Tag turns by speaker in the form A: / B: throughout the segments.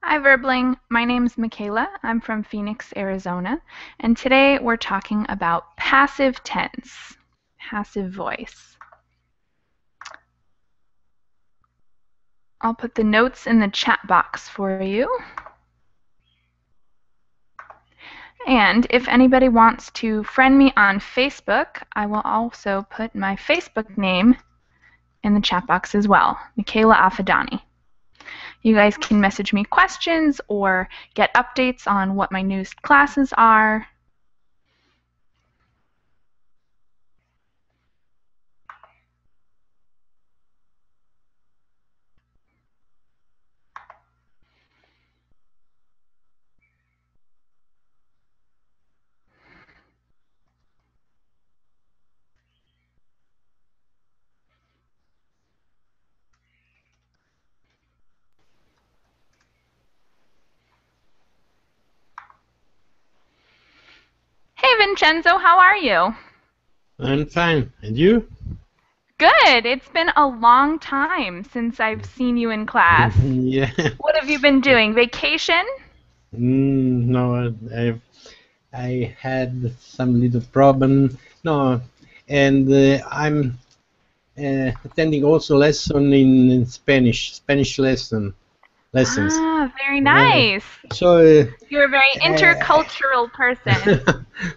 A: Hi, Verbling. My name's Michaela. I'm from Phoenix, Arizona, and today we're talking about passive tense, passive voice. I'll put the notes in the chat box for you. And if anybody wants to friend me on Facebook, I will also put my Facebook name in the chat box as well, Michaela Affidani. You guys can message me questions or get updates on what my newest classes are. Hey, Vincenzo, how are you?
B: I'm fine. And you?
A: Good. It's been a long time since I've seen you in class.
B: Yeah.
A: What have you been doing? Vacation?
B: No, I had some little problem. No, and I'm attending also lesson in Spanish, lessons.
A: Ah, very
B: Uh,
A: nice.
B: so
A: You're a very
B: uh,
A: intercultural person.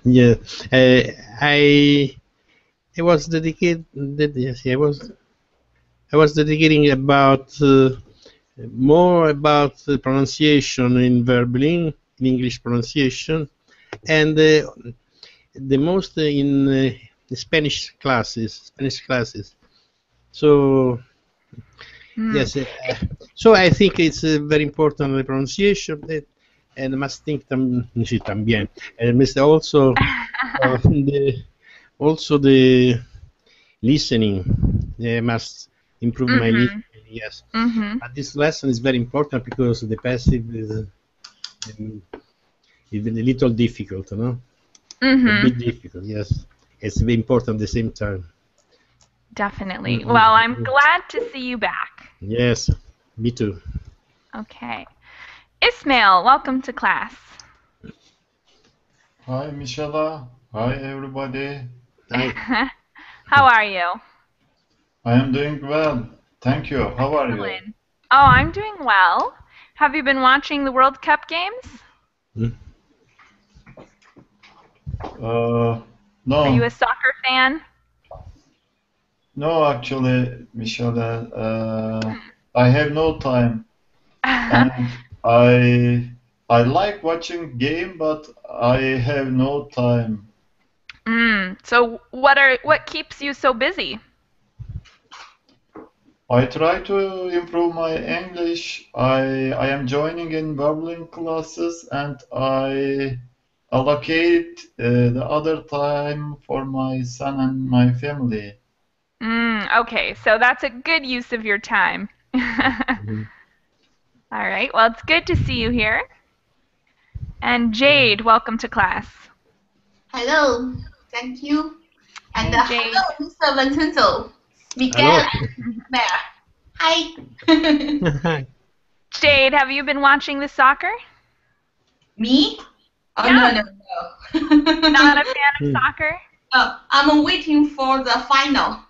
B: yeah, uh, I I was yes, I was dedicating about more about the pronunciation in verbling, in English pronunciation, and the most in Spanish classes. So
A: Hmm.
B: yes, so I think it's very important the pronunciation and must think sí, también. And must the also the listening. I must improve my
A: Mhm.
B: listening. Yes,
A: Mhm.
B: but this lesson is very important because the passive um, is a little difficult, no? A
A: Mhm.
B: bit difficult, yes. It's very important at the same time.
A: Definitely. Well, I'm
B: Mm-hmm.
A: glad to see you back.
B: Yes, me too.
A: Okay. Ismail, welcome to class.
C: Hi, Michelle. Hi, everybody.
B: I,
A: How are you?
C: I am doing well. Thank you. How are you?
A: Excellent. Oh, I'm doing well. Have you been watching the World Cup games?
B: mm,
C: Uh,
A: Are you a
C: no,
A: soccer fan?
C: no, actually, Michelle, I have no time, and I like watching game, but I have no time.
A: So what keeps you so busy?
C: I try to improve my English. I am joining in bubbling classes, and I allocate the other time for my son and my family.
A: Okay, so that's a good use of your time. All
B: mhm.
A: right, well, it's good to see you here. And Jade, welcome to class.
D: Hello, thank you. And
A: Hey, Jade.
D: hello, Mr. Vincenzo, Miguel,
B: Hello.
D: and Bear. Hi.
B: Hi.
A: Jade, have you been watching the soccer?
D: Me? Oh, no,
A: Yeah,
D: no, no.
A: not a fan of
B: Mm,
A: soccer?
D: I'm waiting for the final.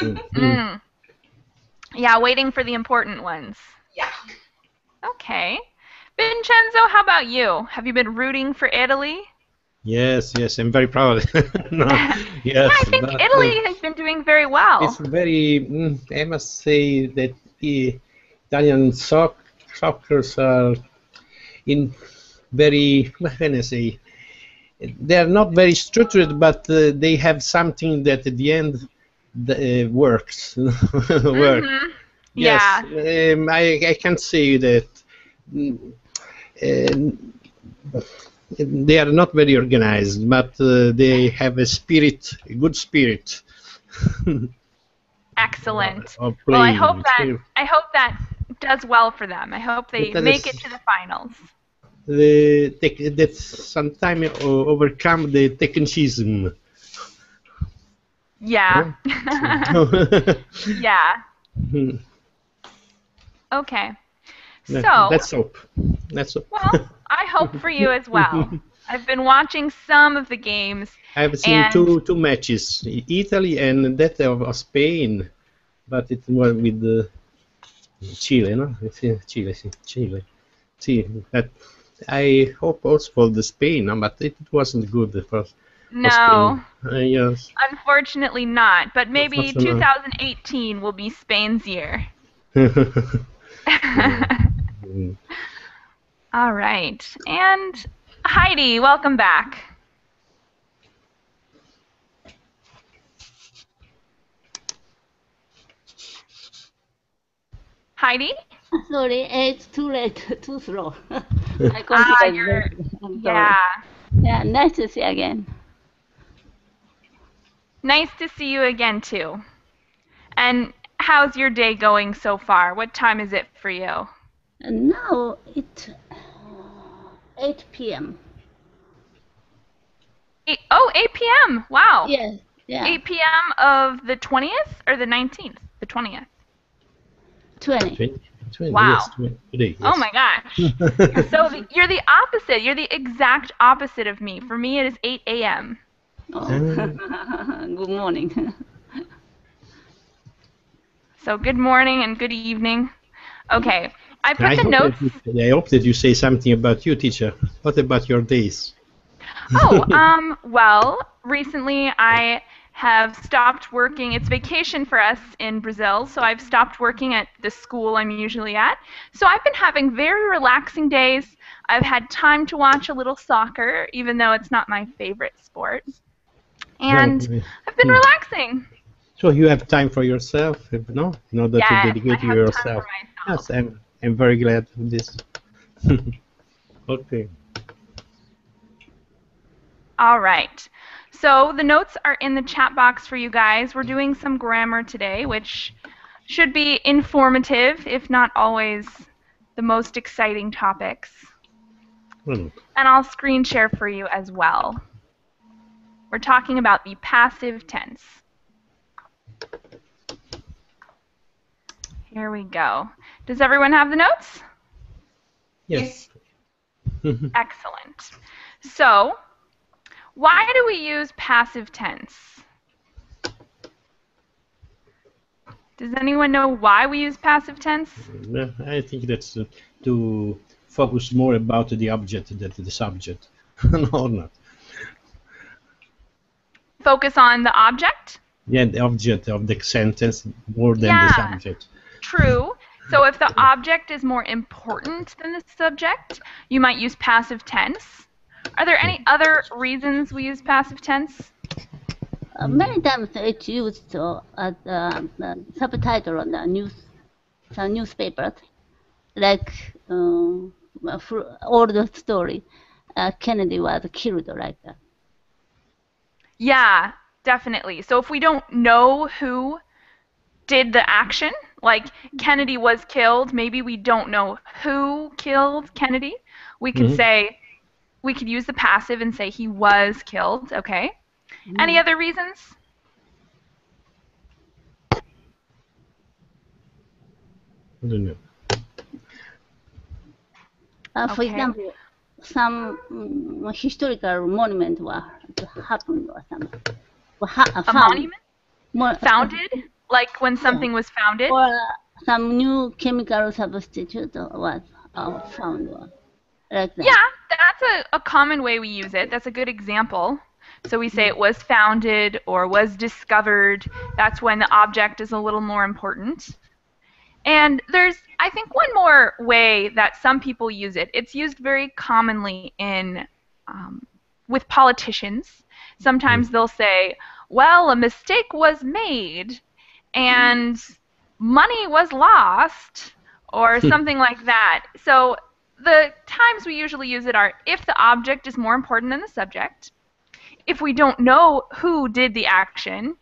B: mm, mm.
A: Mm, yeah, waiting for the important ones.
D: Yeah.
A: Okay. Vincenzo, how about you? Have you been rooting for Italy?
B: Yes, yes, I'm very proud. No,
A: Yeah, I
B: yes,
A: think
B: but
A: Italy has been doing very
B: it's
A: well.
B: very, I must say that the Italian soccers are in very, what can I say, they are not very structured, but they have something that at the end works. Work.
A: Mm-hmm.
B: Yes,
A: Yeah,
B: I can say that mm, they are not very organized, but they have a spirit, a good spirit
A: excellent.
B: of
A: Well,
B: playing.
A: I hope that does well for them. I hope they
B: That
A: make it
B: is
A: to the finals.
B: that sometimes overcome the technicism.
A: Yeah.
B: Huh?
A: Yeah. Okay. So,
B: let's hope. Let's hope.
A: well, I hope for you as well. I've been watching some of the games,
B: I've seen
A: and
B: two matches, Italy and that of Spain, but it was with Chile, no? Chile, Chile. See, but I hope also for the Spain, no? But it wasn't good for Spain.
A: no,
B: Yes.
A: unfortunately not. But maybe
B: Unfortunately.
A: 2018 will be Spain's year.
B: Mm.
A: All right. And Heidi, welcome back. Heidi?
E: Sorry, it's too late, too slow. I consider I'm sorry.
A: Yeah.
E: Yeah, nice to see you again.
A: Nice to see you again, too. And how's your day going so far? What time is it for you?
E: And now it's 8 p.m.
A: 8 p.m. Wow.
E: Yes, yeah.
A: 8 p.m. of the 20th or the 19th? The 20th.
E: 20.
B: 20,
A: Wow.
B: yes, today, yes.
A: Oh my gosh. So you're the opposite. You're the exact opposite of me. For me, it is 8 a.m.
E: Oh. Good morning.
A: So good morning and good evening. Okay. I put the notes.
B: I hope that you say something about you, teacher. What about your days?
A: Oh, well, recently I have stopped working. It's vacation for us in Brazil, so I've stopped working at the school I'm usually at. So I've been having very relaxing days. I've had time to watch a little soccer, even though it's not my favorite sport. And I've been relaxing.
B: So you have time for yourself, no? In order
A: Yes,
B: to dedicate
A: I have
B: yourself.
A: time for myself.
B: Yes, I'm very glad of this. Okay.
A: All right. So the notes are in the chat box for you guys. We're doing some grammar today, which should be informative, if not always the most exciting topics.
B: Well,
A: And I'll screen share for you as well. We're talking about the passive tense. Here we go. Does everyone have the notes?
B: yes.
A: Excellent. So, why do we use passive tense? Does anyone know why we use passive tense?
B: I think that's to focus more about the object than the subject. No, not.
A: Focus on the object?
B: Yeah, the object of the sentence more than the subject.
A: True. So if the object is more important than the subject, you might use passive tense. Are there any other reasons we use passive tense?
E: Many times it's used as the subtitle on the newspapers, like for all the story. Kennedy was killed like that.
A: Yeah, definitely. So if we don't know who did the action, like Kennedy was killed, maybe we don't know who killed Kennedy, we could say, we could use the passive and say he was killed, okay? Any other reasons?
B: I don't know.
E: For example, some historical monument were happened or something.
A: A monument? Founded? Like when something was founded?
E: Or some new chemical substitute was found. Like that.
A: Yeah, that's a common way we use it. That's a good example. So we say it was founded or was discovered. That's when the object is a little more important. And there's, I think, one more way that some people use it. It's used very commonly in with politicians. Sometimes they'll say, well, a mistake was made and money was lost or something like that. So the times we usually use it are if the object is more important than the subject, if we don't know who did the action,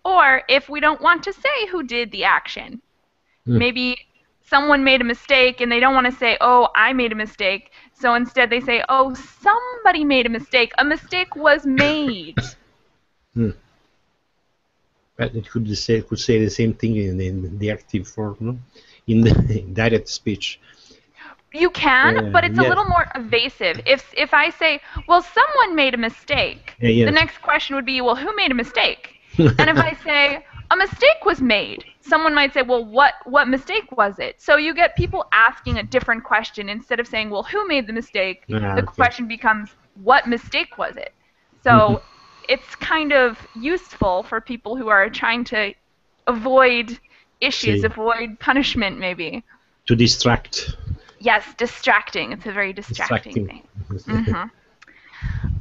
A: or if we don't want to say who did the action. Maybe someone made a mistake and they don't want to say, oh, I made a mistake. So instead they say, oh, somebody made a mistake. A mistake was made.
B: But it could say the same thing in the active form, no? In the direct speech.
A: You can, but it's a
B: Yes.
A: little more evasive. If I say, well, someone made a mistake,
B: Yes.
A: the next question would be, well, who made a mistake? And if I say a mistake was made, someone might say, well, what mistake was it? So you get people asking a different question instead of saying, well, who made the mistake? The
B: Okay.
A: question becomes, what mistake was it? So it's kind of useful for people who are trying to avoid issues,
B: See.
A: avoid punishment, maybe.
B: To distract.
A: Yes, distracting. It's a very distracting thing.
B: Distracting.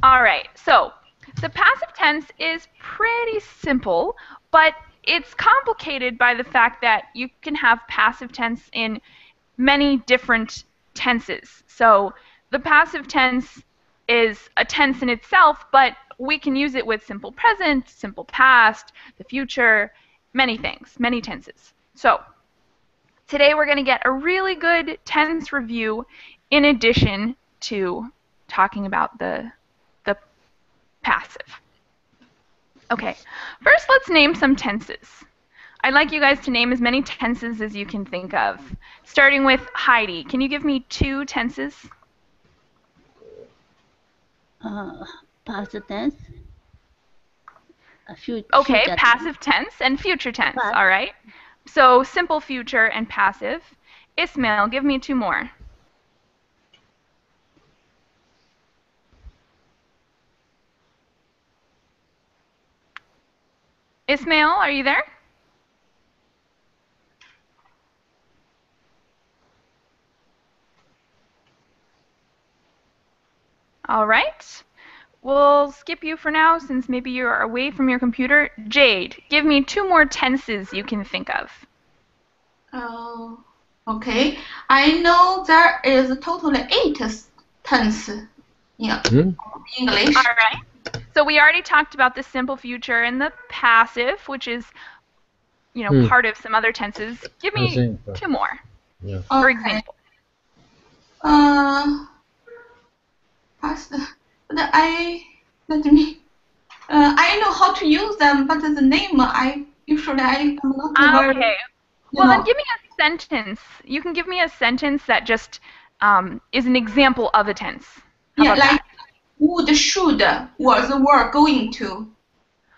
A: All right, so the passive tense is pretty simple, but it's complicated by the fact that you can have passive tense in many different tenses. So the passive tense is a tense in itself, but we can use it with simple present, simple past, the future, many things, many tenses. So today we're going to get a really good tense review in addition to talking about the passive. Okay, first let's name some tenses. I'd like you guys to name as many tenses as you can think of. Starting with Heidi, can you give me 2 tenses?
E: Past tense.
A: Okay,
E: Future
A: passive tense and future tense,
E: Past.
A: all right? So simple future and passive. Ismail, give me 2 more. Ismail, are you there? All right. We'll skip you for now since maybe you're away from your computer. Jade, give me 2 more tenses you can think of.
D: Okay. I know there is totally 8 tense in English.
A: All right. So we already talked about the simple future and the passive, which is, part of some other tenses. Give me 2 more,
B: Yeah.
A: for example.
D: Past. But I know how to use them, but the name I'm not very.
A: Okay. Well, then give me a sentence. You can give me a sentence that just is an example of a tense. How about
D: like
A: that?
D: would, should, was, were, going to.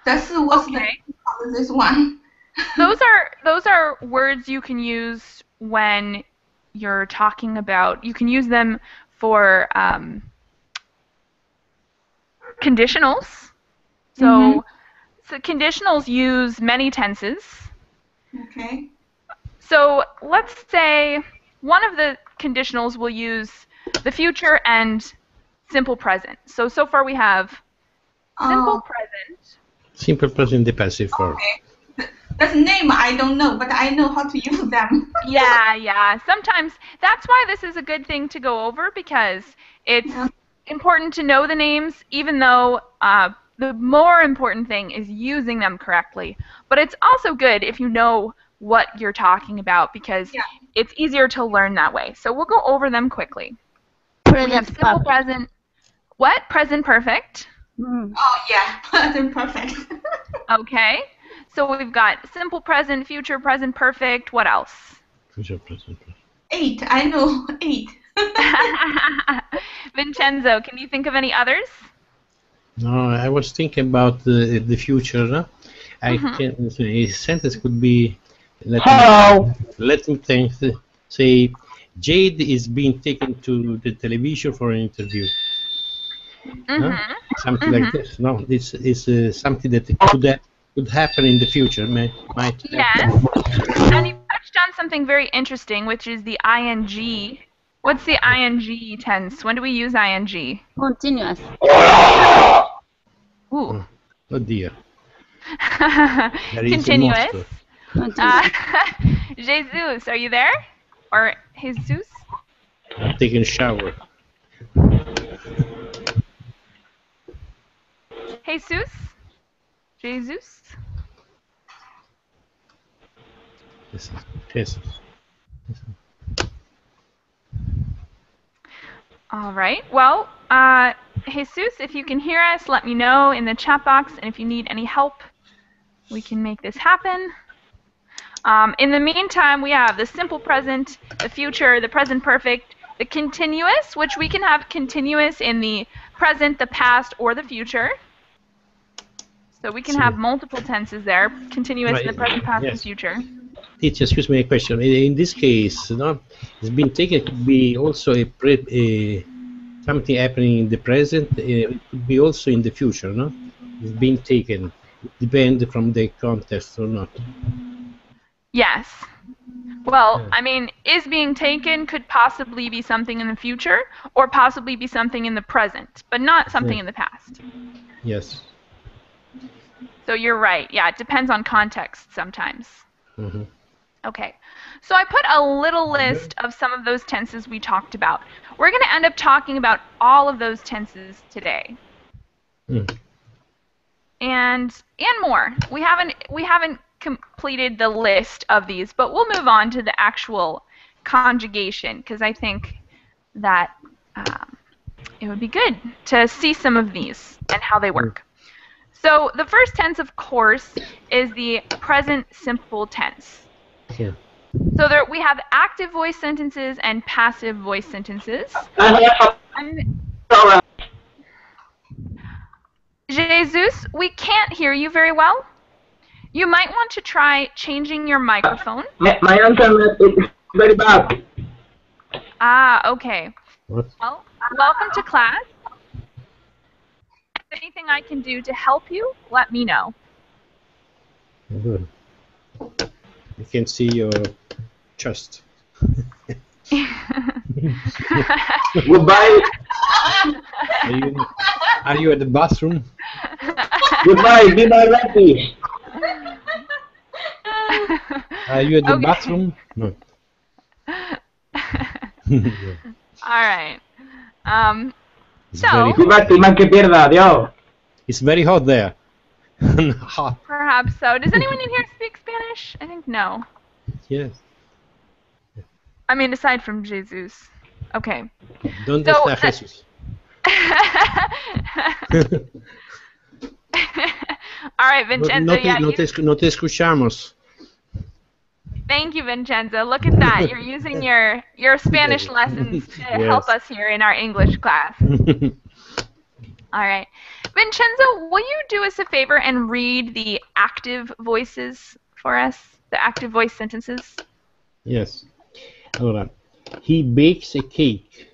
D: That's what's
A: Okay.
D: this one.
A: Those are words you can use when you're talking about. You can use them for conditionals. So conditionals use many tenses.
D: Okay.
A: So let's say one of the conditionals will use the future and simple present. So far we have simple present.
B: Simple present, the passive form.
D: Okay. That's name I don't know, but I know how to use them.
A: Yeah. Sometimes that's why this is a good thing to go over, because it's important to know the names, even though the more important thing is using them correctly. But it's also good if you know what you're talking about, because it's easier to learn that way. So we'll go over them quickly. We have simple present. What? Present perfect.
D: Oh yeah, present perfect.
A: Okay. So we've got simple present, future present perfect. What else?
B: Future present.
D: 8. I know 8.
A: Vincenzo, can you think of any others?
B: No, I was thinking about the future. No? I can. A sentence could be. Let me think. Say, Jade is being taken to the television for an interview. No? Something like this. No, this is something that could happen in the future. Might
A: Yes. And you touched on something very interesting, which is the ing. What's the ing tense? When do we use ing?
E: Continuous.
A: Ooh.
B: Oh dear.
A: Continuous.
E: Continuous.
A: Jesus, are you there? Or Jesus?
B: I'm taking a shower.
A: Jesus? Jesus?
B: Yes.
A: All right. Well, Jesus, if you can hear us, let me know in the chat box. And if you need any help, we can make this happen. In the meantime, we have the simple present, the future, the present perfect, The continuous, which we can have continuous in the present, the past, or the future. So we can have multiple tenses there, continuous in the present, past, and future.
B: Teacher, excuse me, a question. In this case, no, it's been taken to be also something happening in the present. It could be also in the future, no? It's been taken. It depends from the context or not.
A: Yes. Well, I mean, is being taken could possibly be something in the future or possibly be something in the present, but not something in the past.
B: Yes.
A: So you're right. Yeah, it depends on context sometimes.
B: Mm-hmm.
A: Okay. So I put a little list of some of those tenses we talked about. We're going to end up talking about all of those tenses today. And more. We haven't completed the list of these, but we'll move on to the actual conjugation because I think that it would be good to see some of these and how they work. So the first tense, of course, is the present simple tense.
B: Yeah.
A: So we have active voice sentences and passive voice sentences. Jesus, we can't hear you very well. You might want to try changing your microphone.
F: My internet is very bad.
A: Ah, okay.
B: What?
A: Well, welcome to class. If anything I can do to help you, let me know.
B: Good. You can see your chest.
F: Goodbye.
B: Are you at the bathroom?
F: Goodbye. Be my ready.
B: Are you at the bathroom? No.
A: All right.
B: It's very hot there. Hot.
A: Perhaps so. Does anyone in here speak Spanish? I think no.
B: Yes.
A: I mean, aside from Jesus. Okay.
B: ¿Dónde está Jesús?
A: All right, Vincenzo.
B: No te escuchamos.
A: Thank you, Vincenzo. Look at that. You're using your Spanish lessons to help us here in our English class. All right. Vincenzo, will you do us a favor and read the active voices for us? The active voice sentences?
B: Yes. Allora, he bakes a cake.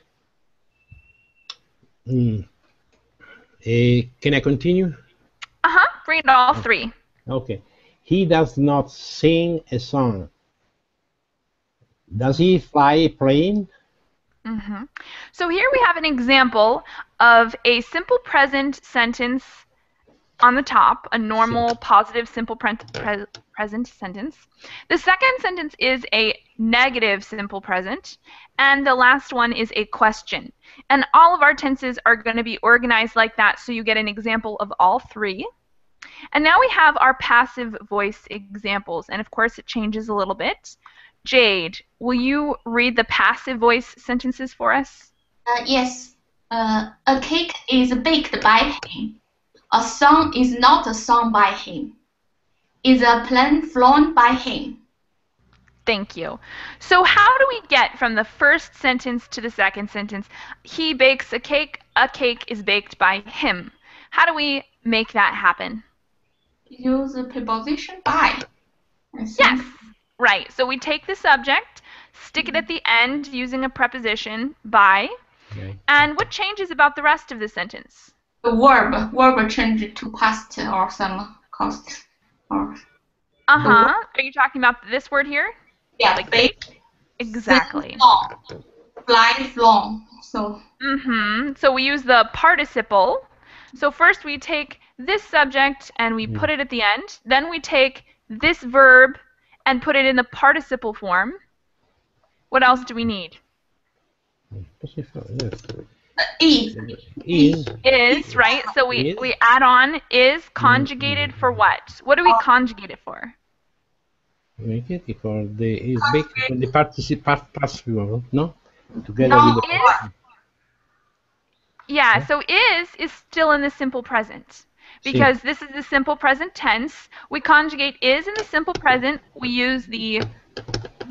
B: Can I continue?
A: Read all three.
B: Okay. He does not sing a song. Does he fly a plane?
A: So here we have an example of a simple present sentence on the top, a normal positive simple present sentence. The second sentence is a negative simple present, and the last one is a question. And all of our tenses are going to be organized like that, so you get an example of all three. And now we have our passive voice examples, and of course it changes a little bit. Jade, will you read the passive voice sentences for us?
D: Yes. A cake is baked by him. A song is not a song by him. Is a plane flown by him?
A: Thank you. So how do we get from the first sentence to the second sentence? He bakes a cake is baked by him. How do we make that happen?
D: Use the preposition by.
A: Yes, right. So we take the subject, stick it at the end using a preposition, by, and what changes about the rest of the sentence?
D: The verb change to past or some cost. Or
A: Are you talking about this word here?
D: Yeah,
A: like
D: bake.
A: Exactly.
D: Fly, flown. So.
A: So we use the participle. So first we take this subject and we put it at the end. Then we take this verb and put it in the participle form. What else do we need? Is, right? So we add on is conjugated for what? What do we conjugate it for?
B: For the participle, no? Together with the
A: yeah, so is still in the simple present. Because this is the simple present tense. We conjugate is in the simple present. We use the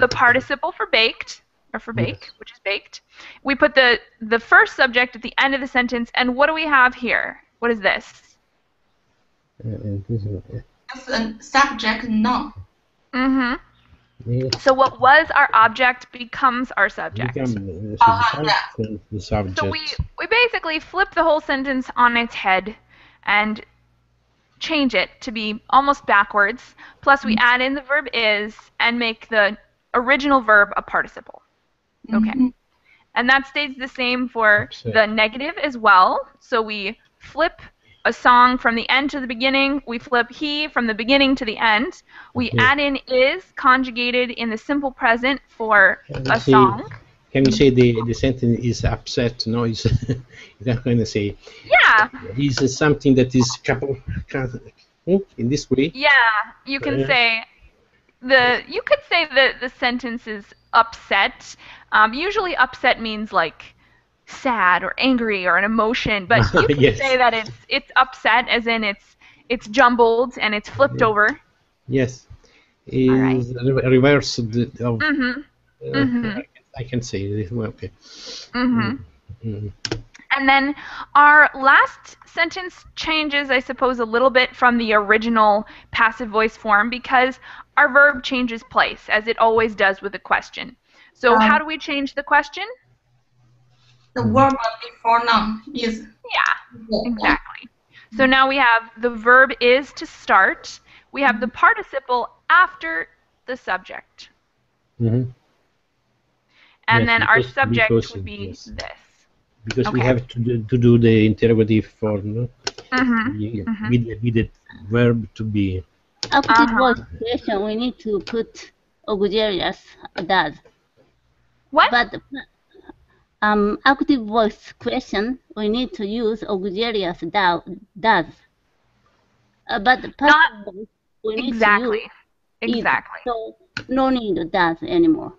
A: participle for baked, or for bake, which is baked. We put the first subject at the end of the sentence, and what do we have here? What is this?
D: It's a subject noun.
A: Mm-hmm. So what was our object becomes our subject.
B: The subject.
A: So we basically flip the whole sentence on its head and change it to be almost backwards. Plus we add in the verb is and make the original verb a participle. Okay. And that stays the same for the negative as well. So we flip a song from the end to the beginning. We flip he from the beginning to the end. We add in is conjugated in the simple present for a song.
B: Can we say the sentence is upset? No, it's you're not going to say.
A: Yeah.
B: Is something that is in this way.
A: Yeah, you can say you could say that the sentence is upset. Usually upset means like sad or angry or an emotion, but you can say that it's upset as in it's jumbled and it's flipped over.
B: Yes, is reverse of. I can say it. Okay.
A: And then our last sentence changes, I suppose, a little bit from the original passive voice form because our verb changes place, as it always does with a question. So how do we change the question?
D: The verb before noun is.
A: Yeah, exactly. So now we have the verb is to start. We have the participle after the subject. And then our subject would be this.
B: Because we have to do the interrogative form, no? With the verb to be.
E: Active voice question, we need to put auxiliaries does.
A: What?
E: But active voice question, we need to use auxiliaries does. But passive voice, we need to use
A: exactly.
E: So no need does anymore.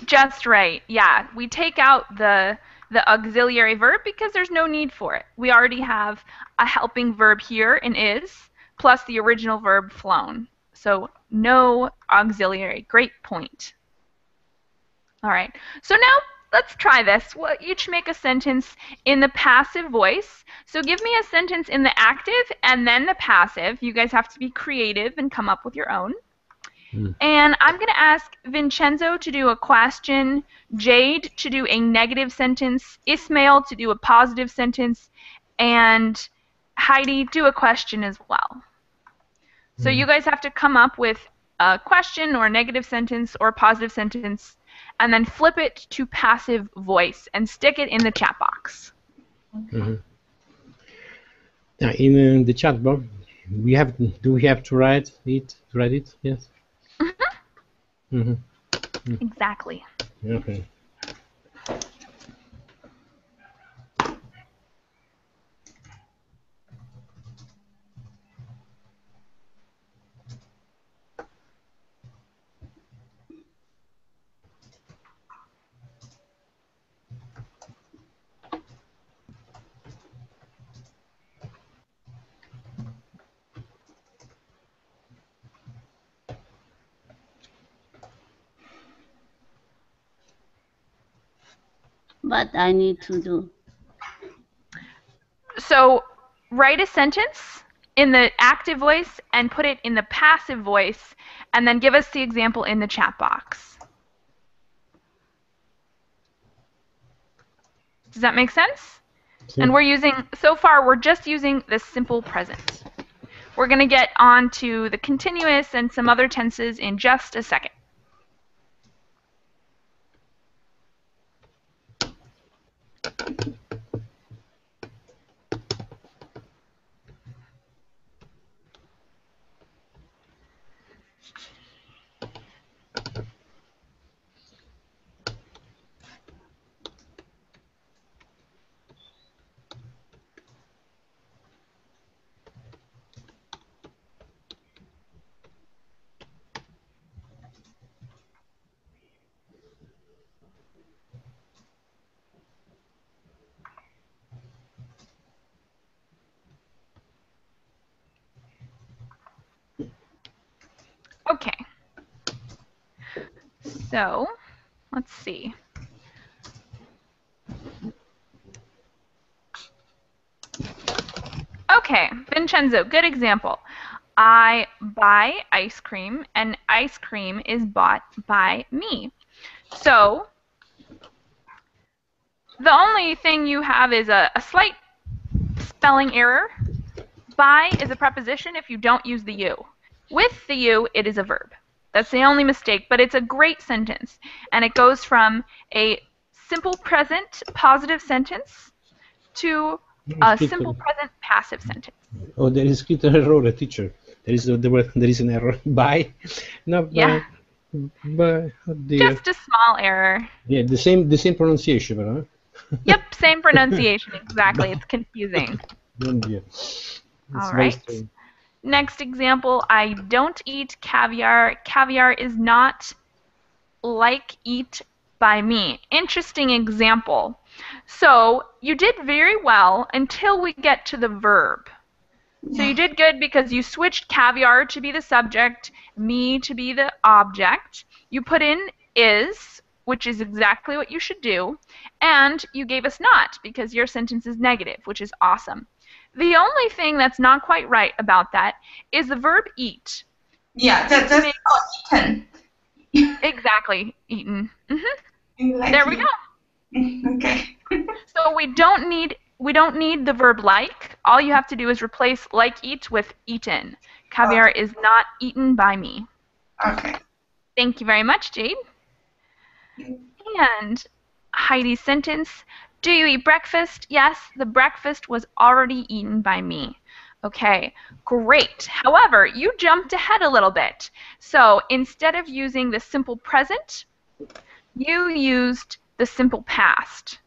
A: Just right. Yeah, we take out the auxiliary verb because there's no need for it. We already have a helping verb here in is plus the original verb flown. So no auxiliary. Great point. All right. So now let's try this. We'll each make a sentence in the passive voice. So give me a sentence in the active and then the passive. You guys have to be creative and come up with your own. And I'm going to ask Vincenzo to do a question, Jade to do a negative sentence, Ismail to do a positive sentence, and Heidi do a question as well. So you guys have to come up with a question or a negative sentence or a positive sentence and then flip it to passive voice and stick it in the chat box.
B: Now in the chat box, do we have to write it? Yes.
A: Exactly.
B: Okay.
E: What I need to do?
A: So write a sentence in the active voice and put it in the passive voice, and then give us the example in the chat box. Does that make sense? And so far we're just using the simple present. We're going to get on to the continuous and some other tenses in just a second. Okay. So, let's see. Okay, Vincenzo, good example. I buy ice cream, and ice cream is bought by me. So the only thing you have is a slight spelling error. By is a preposition if you don't use the you. With the you, it is a verb. That's the only mistake, but it's a great sentence. And it goes from a simple present positive sentence to a simple present passive sentence.
B: Oh, there is scritto errore, teacher. There is an error. By, no,
A: Yeah.
B: By, oh dear.
A: Just a small error.
B: Yeah, the same pronunciation, huh?
A: Yep, same pronunciation exactly. It's confusing.
B: Oh dear.
A: All right. Next example, I don't eat caviar. Caviar is not like eat by me. Interesting example. So you did very well until we get to the verb. So you did good because you switched caviar to be the subject, me to be the object. You put in is, which is exactly what you should do, and you gave us not because your sentence is negative, which is awesome. The only thing that's not quite right about that is the verb eat.
D: Yeah, that's eaten.
A: Exactly, eaten.
D: Like
A: there we go.
D: Okay.
A: So we don't need the verb like. All you have to do is replace like eat with eaten. Caviar is not eaten by me.
D: Okay.
A: Thank you very much, Jade. And Heidi's sentence, do you eat breakfast? Yes, the breakfast was already eaten by me. Okay, great. However, you jumped ahead a little bit. So instead of using the simple present, you used the simple past.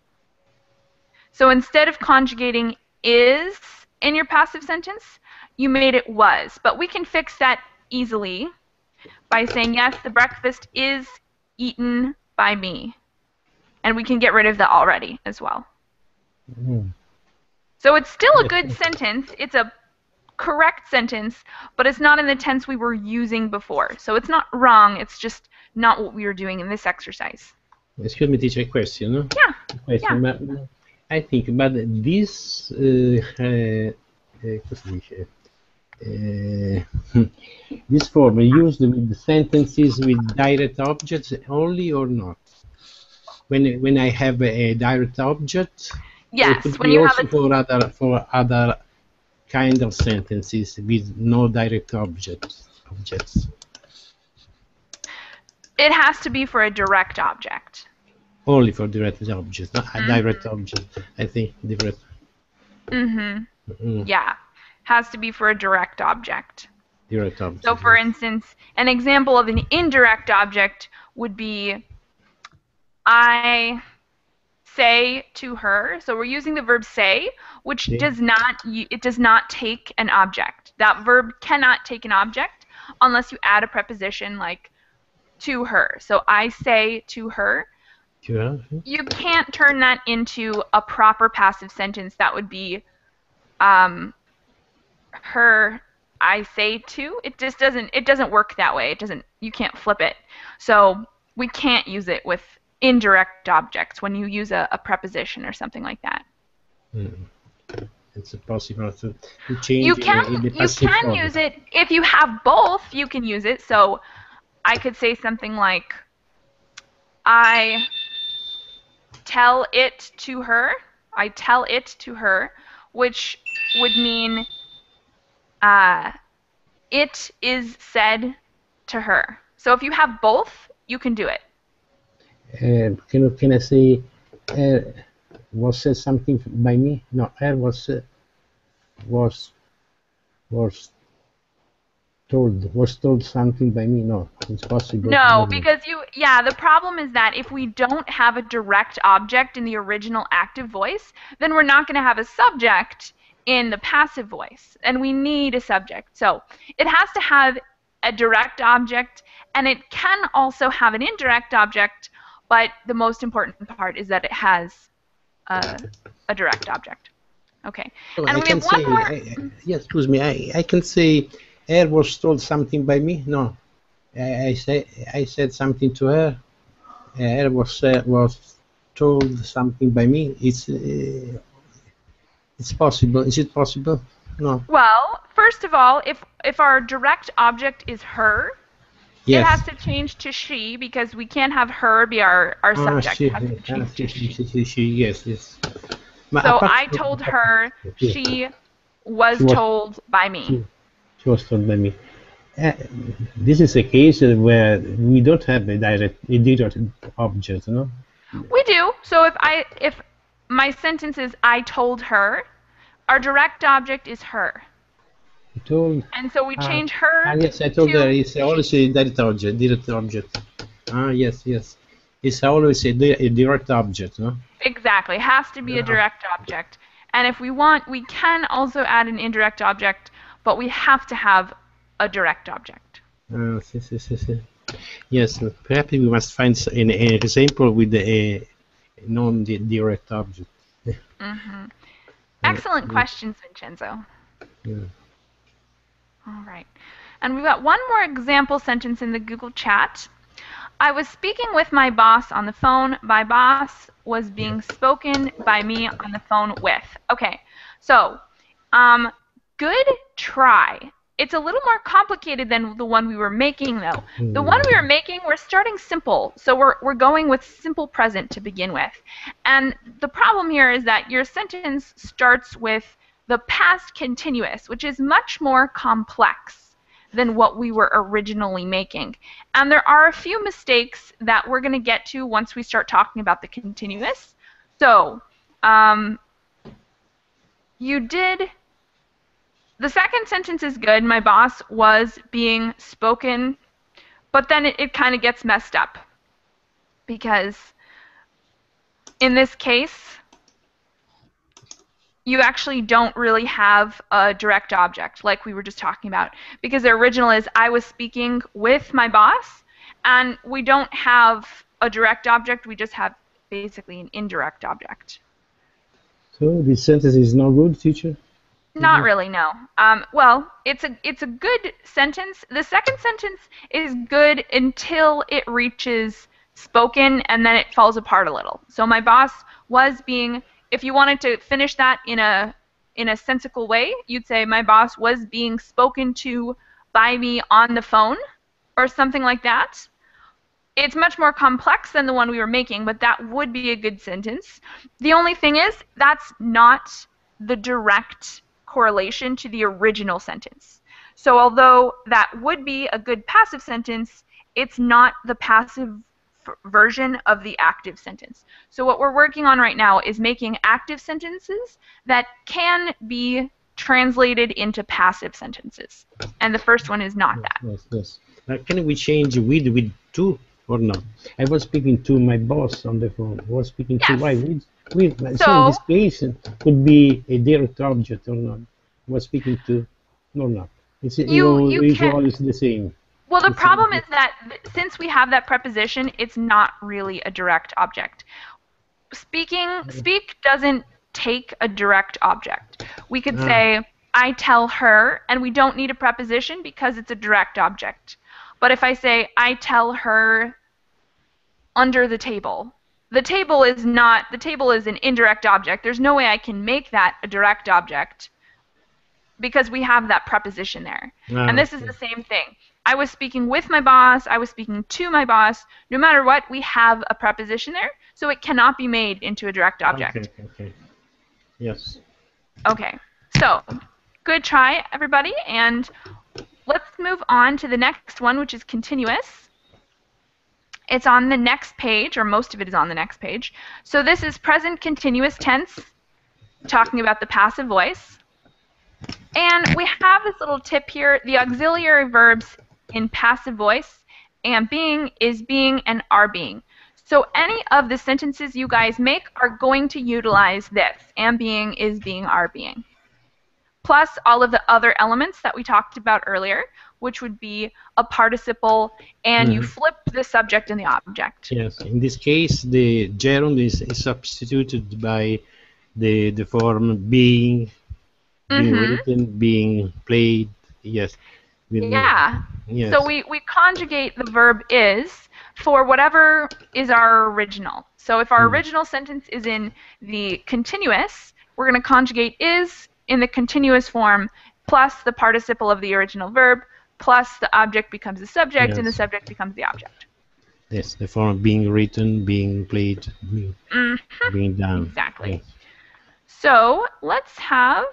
A: So instead of conjugating is in your passive sentence, you made it was. But we can fix that easily by saying, yes, the breakfast is eaten by me. And we can get rid of the already as well. So it's still a good sentence. It's a correct sentence, but it's not in the tense we were using before. So it's not wrong. It's just not what we were doing in this exercise.
B: Excuse me, teacher, a question. No?
A: Yeah.
B: Question,
A: Yeah.
B: but I think, but this this form used with sentences with direct objects only or not? When I have a direct object,
A: yes,
B: it could
A: when
B: be
A: you
B: also
A: have
B: for other kind of sentences with no direct objects.
A: It has to be for a direct object.
B: Only for direct objects, not a direct object. I think direct.
A: Yeah, has to be for a direct object.
B: Direct object.
A: So, for instance, an example of an indirect object would be I say to her. So we're using the verb say, which does not take an object. That verb cannot take an object unless you add a preposition like to her. So I say to her. You can't turn that into a proper passive sentence. That would be her I say to. It just doesn't work that way. You can't flip it. So we can't use it with indirect objects when you use a preposition or something like that.
B: It's possible to change
A: you can use it if you have both. You can use it. So I could say something like I tell it to her. I tell it to her, which would mean it is said to her. So if you have both, you can do it.
B: Can I say was said something by me? No, was told something by me. No, it's possible.
A: No, because the problem is that if we don't have a direct object in the original active voice, then we're not going to have a subject in the passive voice, and we need a subject. So it has to have a direct object, and it can also have an indirect object, but the most important part is that it has a direct object. Okay.
B: So
A: and
B: I can say, yes, excuse me, I can say, her was told something by me. No, I said something to her. Her was told something by me. It's possible. Is it possible? No.
A: Well, first of all, if our direct object is her,
B: Yes.
A: it has to change to she because we can't have her be our subject.
B: She,
A: It has to change to she.
B: yes, yes. But
A: So
B: apart
A: I
B: from-
A: told her,
B: Yes.
A: she was
B: She was-
A: told by me.
B: She was told by me. This is a case where we don't have a direct object, no?
A: We do. So if my sentence is I told her, our direct object is her.
B: Told.
A: And so we change her.
B: Yes, I told
A: to
B: her it's always a direct object. Yes, yes. It's always a direct object, no?
A: Exactly. It has to be a direct object. And if we want, we can also add an indirect object, but we have to have a direct object.
B: Yes, perhaps we must find an example with a non-direct object.
A: Excellent questions, Vincenzo.
B: Yeah.
A: All right. And we've got one more example sentence in the Google chat. I was speaking with my boss on the phone. My boss was being spoken by me on the phone with. Okay, so good try. It's a little more complicated than the one we were making, though. The one we were making, we're starting simple. So we're going with simple present to begin with. And the problem here is that your sentence starts with the past continuous, which is much more complex than what we were originally making. And there are a few mistakes that we're going to get to once we start talking about the continuous. So the second sentence is good. My boss was being spoken, but then it kind of gets messed up because in this case, you actually don't really have a direct object like we were just talking about, because the original is I was speaking with my boss, and we don't have a direct object, we just have basically an indirect object.
B: So this sentence is not good, teacher?
A: Not really, no. Well, it's a good sentence. The second sentence is good until it reaches spoken, and then it falls apart a little. So my boss was being, if you wanted to finish that in a sensical way, you'd say my boss was being spoken to by me on the phone, or something like that. It's much more complex than the one we were making, but that would be a good sentence. The only thing is, that's not the direct correlation to the original sentence. So although that would be a good passive sentence, it's not the passive version of the active sentence. So what we're working on right now is making active sentences that can be translated into passive sentences. And the first one is not that.
B: Yes. Can we change with to or not? I was speaking to my boss on the phone. I was speaking to my so in this case, it could be a direct object or not. I was speaking to or not. It's always the same.
A: Well, the problem is that since we have that preposition, it's not really a direct object. Speak doesn't take a direct object. We could say, I tell her, and we don't need a preposition because it's a direct object. But if I say, I tell her under the table is an indirect object. There's no way I can make that a direct object because we have that preposition there. And this is the same thing. I was speaking with my boss, I was speaking to my boss. No matter what, we have a preposition there, so it cannot be made into a direct object.
B: Okay. Yes.
A: Okay, so good try, everybody, and let's move on to the next one, which is continuous. It's on the next page, or most of it is on the next page. So this is present continuous tense, talking about the passive voice. And we have this little tip here. The auxiliary verbs in passive voice, am being, is being, and are being. So any of the sentences you guys make are going to utilize this, am being, is being, are being. Plus all of the other elements that we talked about earlier, which would be a participle, and you flip the subject and the object.
B: Yes, in this case, the gerund is substituted by the form being written, being played. Yes.
A: Yeah.
B: Yes.
A: So we conjugate the verb is for whatever is our original. So if our original sentence is in the continuous, we're going to conjugate is in the continuous form plus the participle of the original verb plus the object becomes the subject and the
B: Yes.
A: subject becomes the object.
B: Yes, the form being written, being played, being done.
A: Exactly.
B: Yes.
A: So let's have,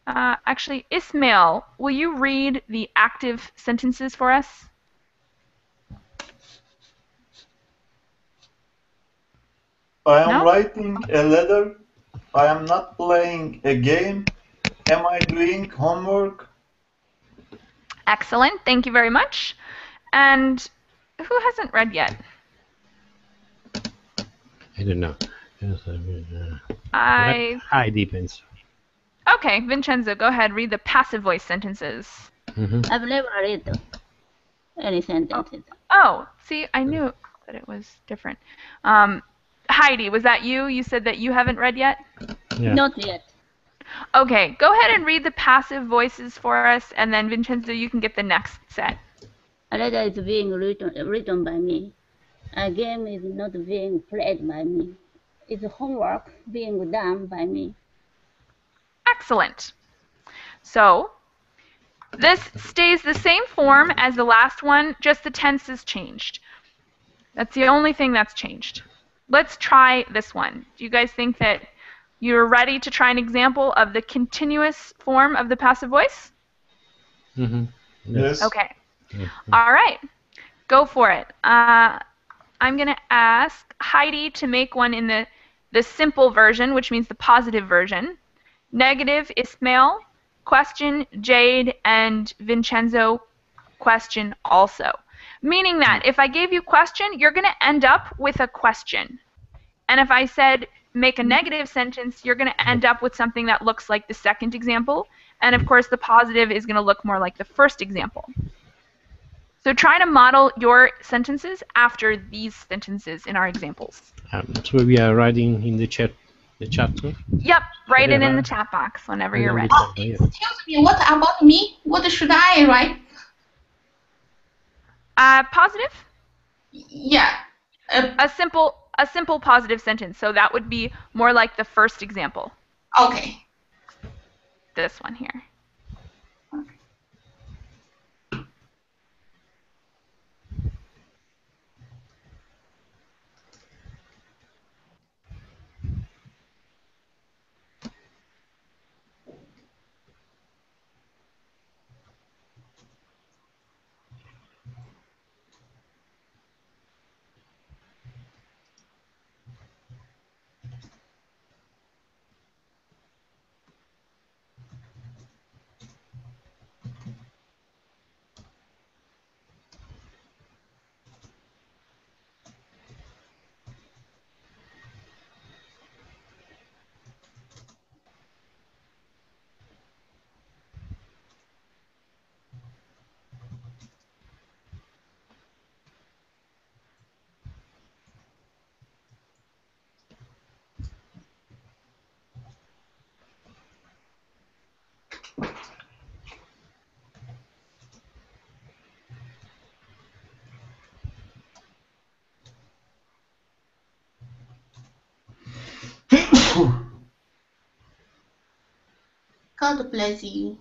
A: actually, Ismail, will you read the active sentences for us?
C: I am
A: No?
C: writing a letter. I am not playing a game. Am I doing homework?
A: Excellent. Thank you very much. And who hasn't read yet?
B: I don't know. Yes, Heidi depends.
A: Okay, Vincenzo, go ahead. Read the passive voice sentences.
E: I've never read any sentences.
A: Oh, see, I knew that it was different. Heidi, was that you? You said that you haven't read yet?
B: Yeah.
E: Not yet.
A: Okay, go ahead and read the passive voices for us, and then Vincenzo, you can get the next set.
E: A letter is being written by me. A game is not being played by me. It's homework being done by me.
A: Excellent. So, this stays the same form as the last one, just the tense is changed. That's the only thing that's changed. Let's try this one. Do you guys think that you're ready to try an example of the continuous form of the passive voice?
C: Yes.
A: Okay. All right. Go for it. I'm going to ask Heidi to make one in the simple version, which means the positive version. Negative, Ismail. Question, Jade. And Vincenzo, question also. Meaning that if I gave you question, you're going to end up with a question. And if I said make a negative sentence, you're going to end up with something that looks like the second example. And of course, the positive is going to look more like the first example. So try to model your sentences after these sentences in our examples.
B: So we are writing in the chat.
A: Yep, write it in the chat box whenever you're ready.
D: Excuse me, what about me? What should I write?
A: Positive?
D: Yeah.
A: A simple positive sentence. So that would be more like the first example.
D: Okay.
A: This one here.
D: God bless you.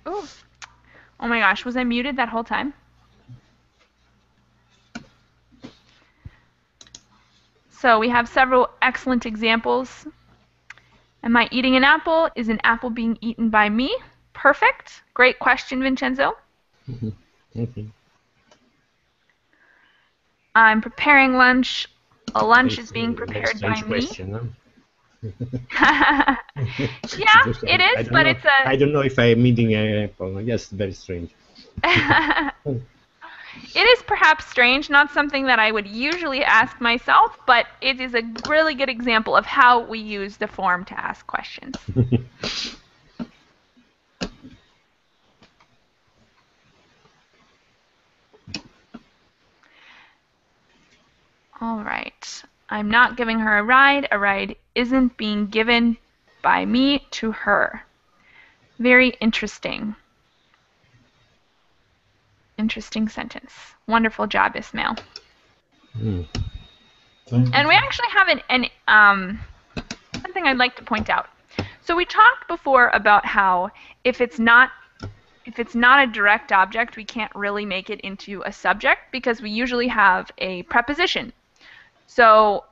A: Ooh. Oh my gosh, was I muted that whole time? So we have several excellent examples. Am I eating an apple? Is an apple being eaten by me? Perfect. Great question, Vincenzo.
B: Okay.
A: I'm preparing lunch. A lunch is
B: It's
A: being
B: a very
A: prepared by
B: strange
A: me.
B: question, huh?
A: Yeah, it is, but it's a...
B: I don't know if I'm eating an apple. Yes, very strange.
A: It is perhaps strange, not something that I would usually ask myself, but it is a really good example of how we use the form to ask questions. All right. I'm not giving her a ride. A ride isn't being given by me to her. Very interesting. Interesting sentence. Wonderful job, Ismail.
B: Mm.
A: And we actually have something I'd like to point out. So we talked before about how if it's not a direct object, we can't really make it into a subject because we usually have a preposition. So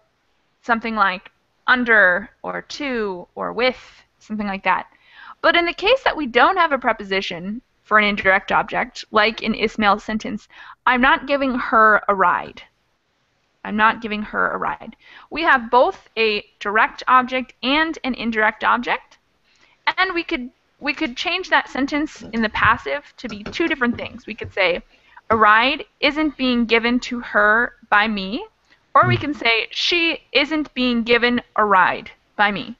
A: something like under or to or with, something like that. But in the case that we don't have a preposition for an indirect object, like in Ismail's sentence, I'm not giving her a ride. I'm not giving her a ride. We have both a direct object and an indirect object, and we could change that sentence in the passive to be two different things. We could say, a ride isn't being given to her by me, or we can say, she isn't being given a ride by me.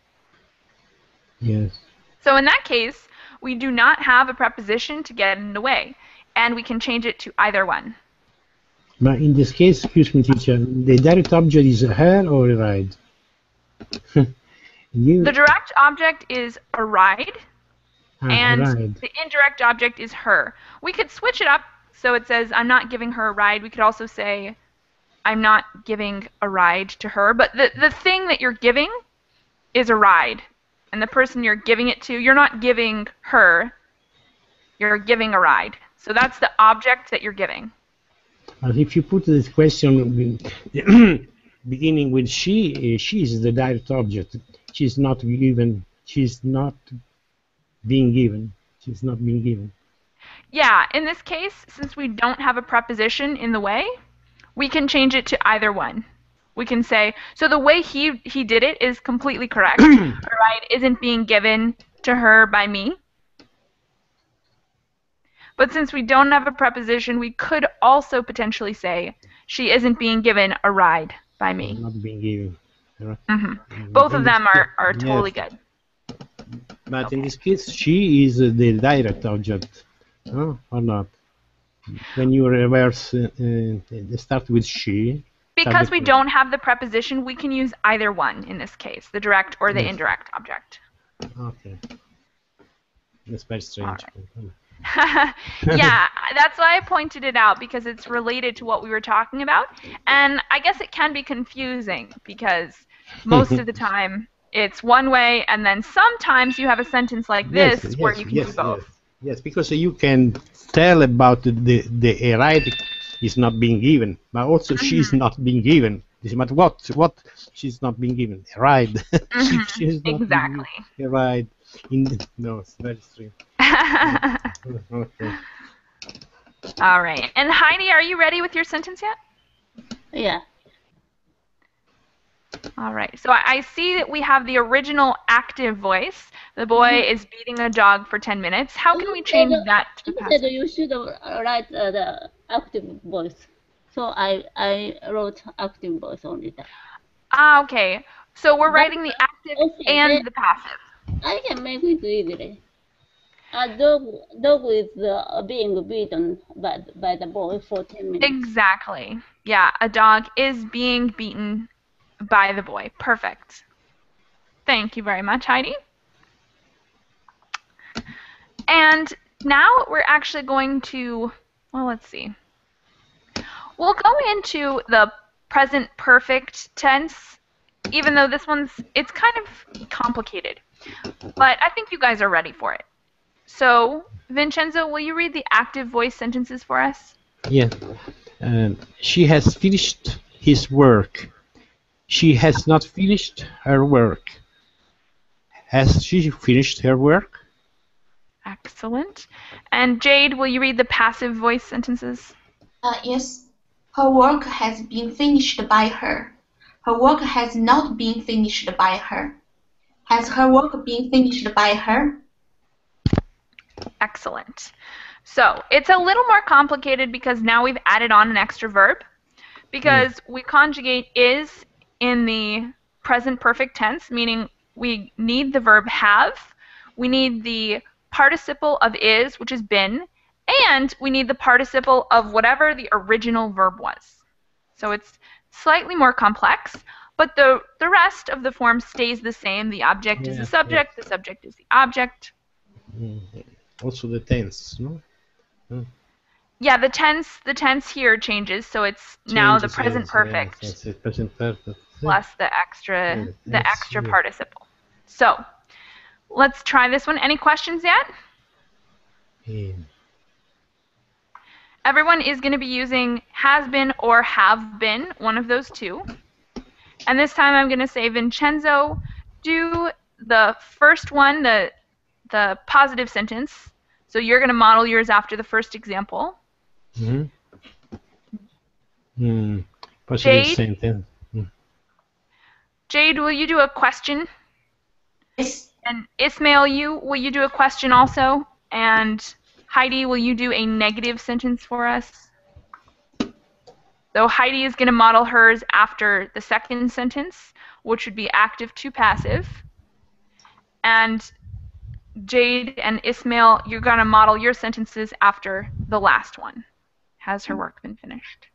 B: Yes.
A: So in that case, we do not have a preposition to get in the way, and we can change it to either one.
B: But in this case, excuse me, teacher, the direct object is a her or a ride?
A: The direct object is a ride, and
B: ride.
A: the indirect object is her. We could switch it up so it says, I'm not giving her a ride. We could also say, I'm not giving a ride to her. But the thing that you're giving is a ride. And the person you're giving it to, you're not giving her, you're giving a ride. So that's the object that you're giving.
B: If you put this question beginning with she is the direct object. She's not given. She's not being given. She's not being given.
A: Yeah, in this case, since we don't have a preposition in the way, we can change it to either one. We can say, so the way he did it is completely correct. A ride isn't being given to her by me. But since we don't have a preposition, we could also potentially say, she isn't being given a ride by me.
B: Not being given.
A: Mm-hmm. Both of them are totally good.
B: But in this case, she is the direct object, or not? When you reverse, start with she.
A: Because we don't have the preposition, we can use either one in this case, the direct or the indirect object.
B: Okay. That's very strange.
A: Right. Yeah, that's why I pointed it out, because it's related to what we were talking about. And I guess it can be confusing because most of the time it's one way, and then sometimes you have a sentence like this where you can do both.
B: Yes, because you can tell about the right is not being given, but also she's not being given. But what she's not being given? A ride. She's not
A: exactly.
B: A ride. No, it's very strange. Okay.
A: All right. And Heidi, are you ready with your sentence yet?
E: Yeah.
A: All right. So I see that we have the original active voice. The boy is beating a dog for 10 minutes. How can we change that to passive?
E: You should write the active voice. So I wrote active voice only.
A: Ah, okay. So we're writing the active and the passive.
E: I can make it easily. A dog is being beaten by the boy for 10 minutes.
A: Exactly. Yeah, a dog is being beaten by the boy. Perfect. Thank you very much, Heidi. And now we're actually going to, well, let's see. We'll go into the present perfect tense, even though it's kind of complicated. But I think you guys are ready for it. So, Vincenzo, will you read the active voice sentences for us?
B: Yeah. She has finished his work. She has not finished her work. Has she finished her work?
A: Excellent. And Jade, will you read the passive voice sentences?
D: Yes. Her work has been finished by her. Her work has not been finished by her. Has her work been finished by her?
A: Excellent. So it's a little more complicated because now we've added on an extra verb, because we conjugate is in the present perfect tense, meaning we need the verb have, we need the participle of is, which is been, and we need the participle of whatever the original verb was. So it's slightly more complex, but the rest of the form stays the same. The object is the subject, the subject is the object.
B: Also the tense, no?
A: Yeah, the tense here changes, so it's now the present perfect.
B: Yes, it's present perfect.
A: Plus the extra participle. So let's try this one. Any questions yet? Everyone is going to be using has been or have been, one of those two. And this time I'm going to say, Vincenzo, do the first one, the positive sentence. So you're going to model yours after the first example.
B: Positive sentence.
A: Jade, will you do a question?
D: Yes.
A: And Ismail, will you do a question also? And Heidi, will you do a negative sentence for us? So Heidi is going to model hers after the second sentence, which would be active to passive. And Jade and Ismail, you're going to model your sentences after the last one. Has her work been finished?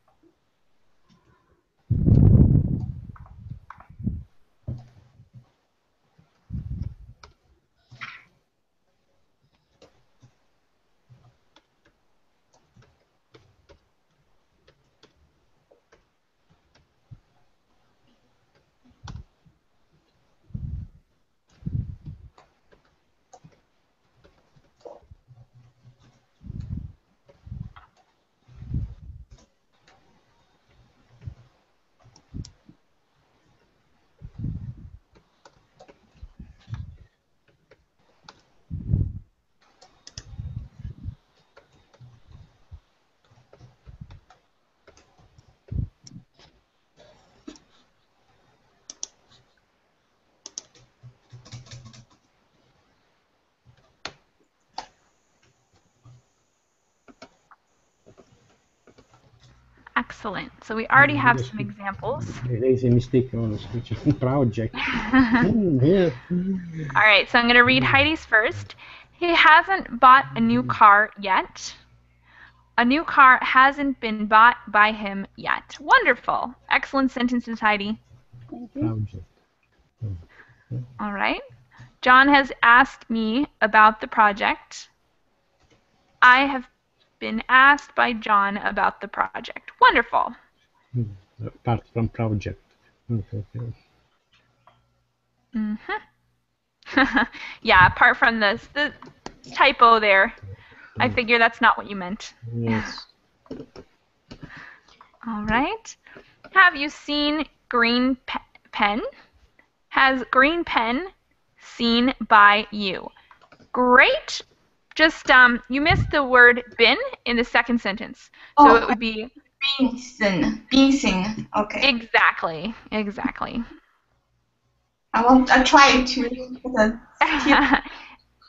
A: Excellent. So we already have some examples.
B: There is a mistake on the switching project.
A: All right, so I'm going to read Heidi's first. He hasn't bought a new car yet. A new car hasn't been bought by him yet. Wonderful. Excellent sentences, Heidi.
B: Project.
A: All right. John has asked me about the project. I have been asked by John about the project. Wonderful.
B: Apart from project.
A: Yeah, apart from the typo there. I figure that's not what you meant.
B: Yes.
A: All right. Have you seen green pen? Has green pen seen by you? Great. Just you missed the word been in the second sentence. So it would be
D: Been. Okay.
A: Exactly.
D: I try to.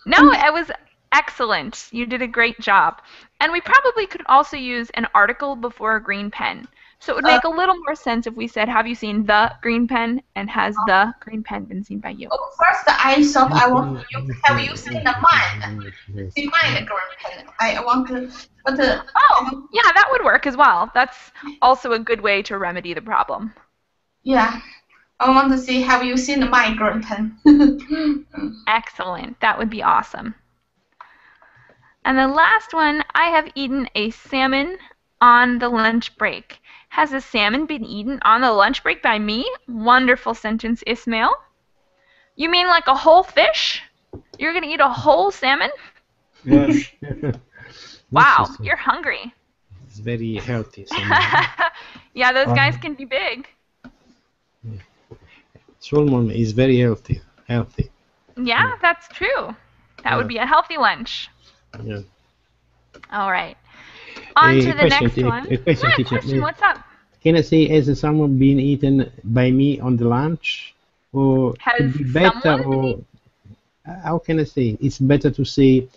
A: No, it was excellent. You did a great job. And we probably could also use an article before a green pen. So it would make a little more sense if we said, have you seen the green pen? And has the green pen been seen by you?
D: First, I thought I want to have you seen the mine? See mine green pen. I want to. But
A: oh, yeah, that would work as well. That's also a good way to remedy the problem.
D: Yeah. I want to see, have you seen my green pen?
A: Excellent. That would be awesome. And the last one, I have eaten a salmon on the lunch break. Has a salmon been eaten on the lunch break by me? Wonderful sentence, Ismail. You mean like a whole fish? You're going to eat a whole salmon?
C: Yes.
A: Wow,
B: This is,
A: you're hungry.
B: it's very healthy. Salmon.
A: Yeah, those guys can be big.
B: Salmon is very healthy. Healthy.
A: Yeah, that's true. That would be a healthy lunch.
B: Yeah.
A: All right. On to the next one.
B: A question,
A: Yeah,
B: teacher.
A: question. What's up?
B: Can I say, has someone been eaten by me on the lunch? Or
A: Has
B: could be better,
A: someone been
B: or how can I say? It's better to say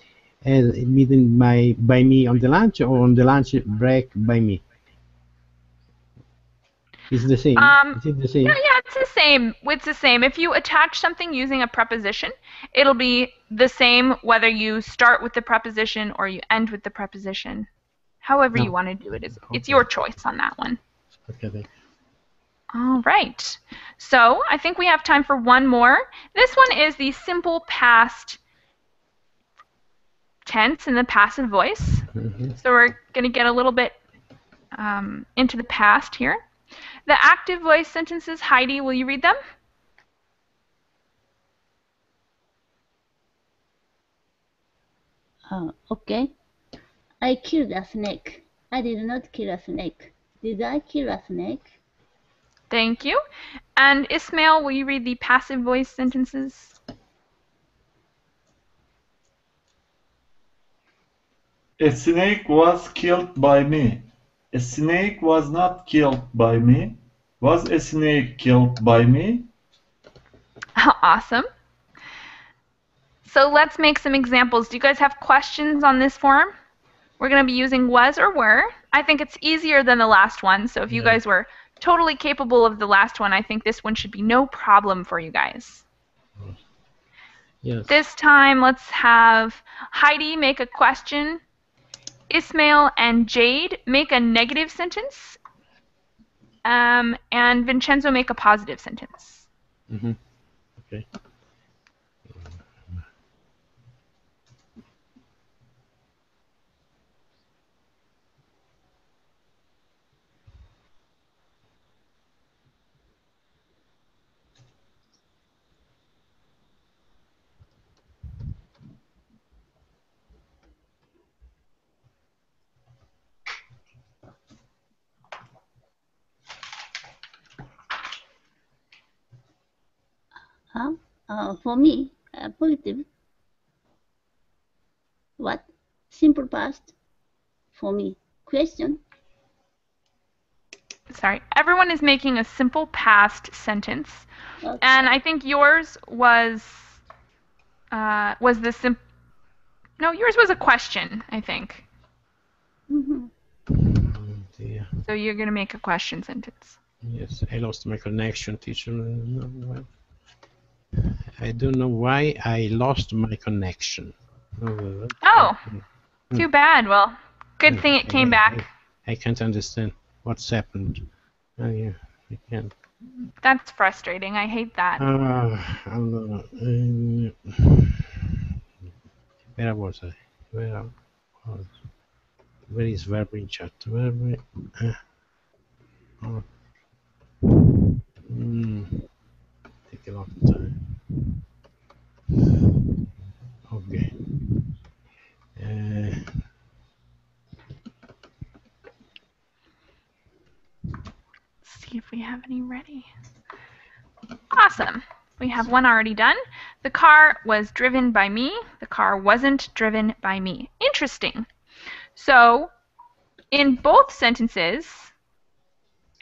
B: as eaten by me on the lunch or on the lunch break by me. It's the same. Is it the same?
A: Yeah, it's the same. It's the same. If you attach something using a preposition, it'll be the same whether you start with the preposition or you end with the preposition. However you want to do it, it's your choice on that one.
B: Okay, thank you.
A: All right. So I think we have time for one more. This one is the simple past tense in the passive voice. So we're going to get a little bit into the past here. The active voice sentences, Heidi, will you read them?
E: Okay. I killed a snake. I did not kill a snake. Did I kill a snake?
A: Thank you. And Ismail, will you read the passive voice sentences?
C: A snake was killed by me. A snake was not killed by me. Was a snake killed by me?
A: Awesome. So let's make some examples. Do you guys have questions on this form? We're going to be using was or were. I think it's easier than the last one. So if you guys were totally capable of the last one, I think this one should be no problem for you guys.
B: Yes.
A: This time, let's have Heidi make a question. Ismail and Jade make a negative sentence. And Vincenzo make a positive sentence.
B: Okay.
E: For me, positive. What? Simple past. For me. Question.
A: Sorry, everyone is making a simple past sentence,
E: Okay.
A: and I think yours was the No, yours was a question, I think.
B: Dear.
A: So you're gonna make a question sentence.
B: Yes, I lost my connection, teacher. I don't know why I lost my connection.
A: Oh, too bad. Well, good thing it came back.
B: I can't understand what's happened. Oh, yeah, I can't.
A: That's frustrating. I hate that.
B: Where was I? Where is verb in chat? Take a long time. Okay.
A: See if we have any ready. Awesome. We have one already done. The car was driven by me. The car wasn't driven by me. Interesting. So in both sentences,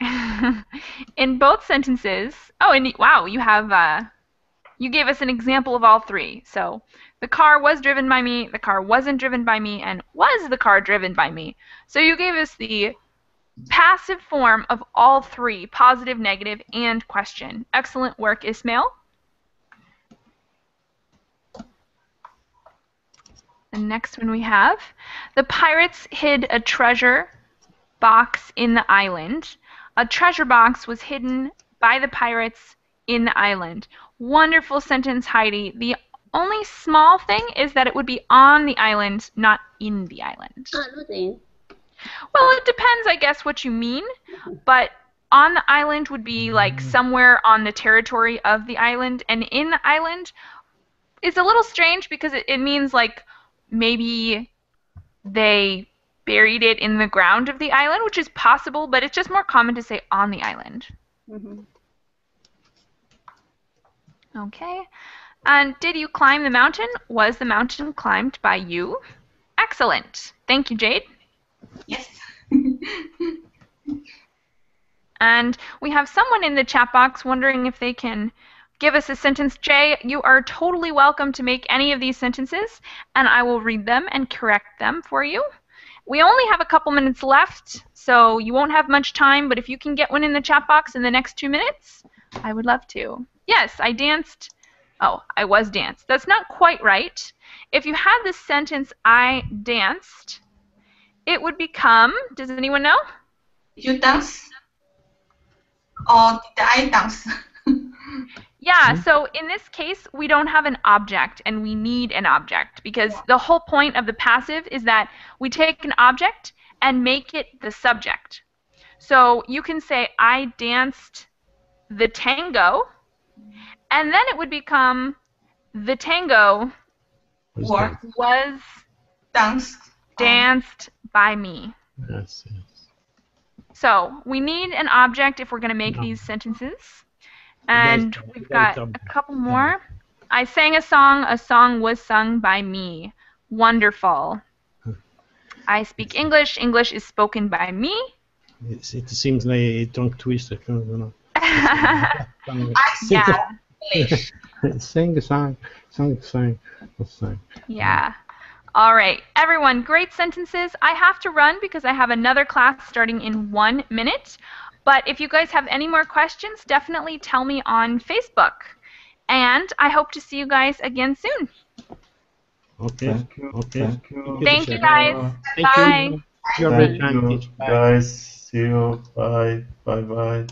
A: oh, and wow, you gave us an example of all three. So the car was driven by me, the car wasn't driven by me, and was the car driven by me? So you gave us the passive form of all three, positive, negative, and question. Excellent work, Ismail. The next one we have, the pirates hid a treasure box in the island. A treasure box was hidden by the pirates in the island. Wonderful sentence, Heidi. The only small thing is that it would be on the island, not in the island.
E: Nothing.
A: Well, it depends, I guess, what you mean. But on the island would be like somewhere on the territory of the island, and in the island is a little strange because it means like maybe they buried it in the ground of the island, which is possible, but it's just more common to say on the island.
E: Mm-hmm.
A: Okay. And did you climb the mountain? Was the mountain climbed by you? Excellent. Thank you, Jade.
D: Yes.
A: And we have someone in the chat box wondering if they can give us a sentence. Jay, you are totally welcome to make any of these sentences, and I will read them and correct them for you. We only have a couple minutes left, so you won't have much time, but if you can get one in the chat box in the next 2 minutes, I would love to. Yes, I danced. Oh, I was danced. That's not quite right. If you had the sentence, I danced, it would become, does anyone know?
D: Did you dance? Or did I dance?
A: Yeah, so in this case, we don't have an object, and we need an object, because the whole point of the passive is that we take an object and make it the subject. So you can say, I danced the tango, and then it would become, the tango
D: Or
A: was danced by me.
B: Yes, yes.
A: So we need an object if we're going to make these sentences. And we've got a couple more. I sang a song was sung by me. Wonderful. I speak English is spoken by me.
B: It seems like a tongue twister.
D: I
A: Yeah.
D: English.
B: Sing a song, sing.
A: Yeah. All right, everyone, great sentences. I have to run because I have another class starting in 1 minute. But if you guys have any more questions, definitely tell me on Facebook. And I hope to see you guys again soon.
B: Okay.
C: Thank you.
B: Okay.
C: Thank you.
A: Thank you, guys.
B: Thank
A: Bye.
B: you. You're very
C: Thank
B: kind.
C: you,
B: Teacher. Bye.
C: guys. See you. Bye. Bye. Bye.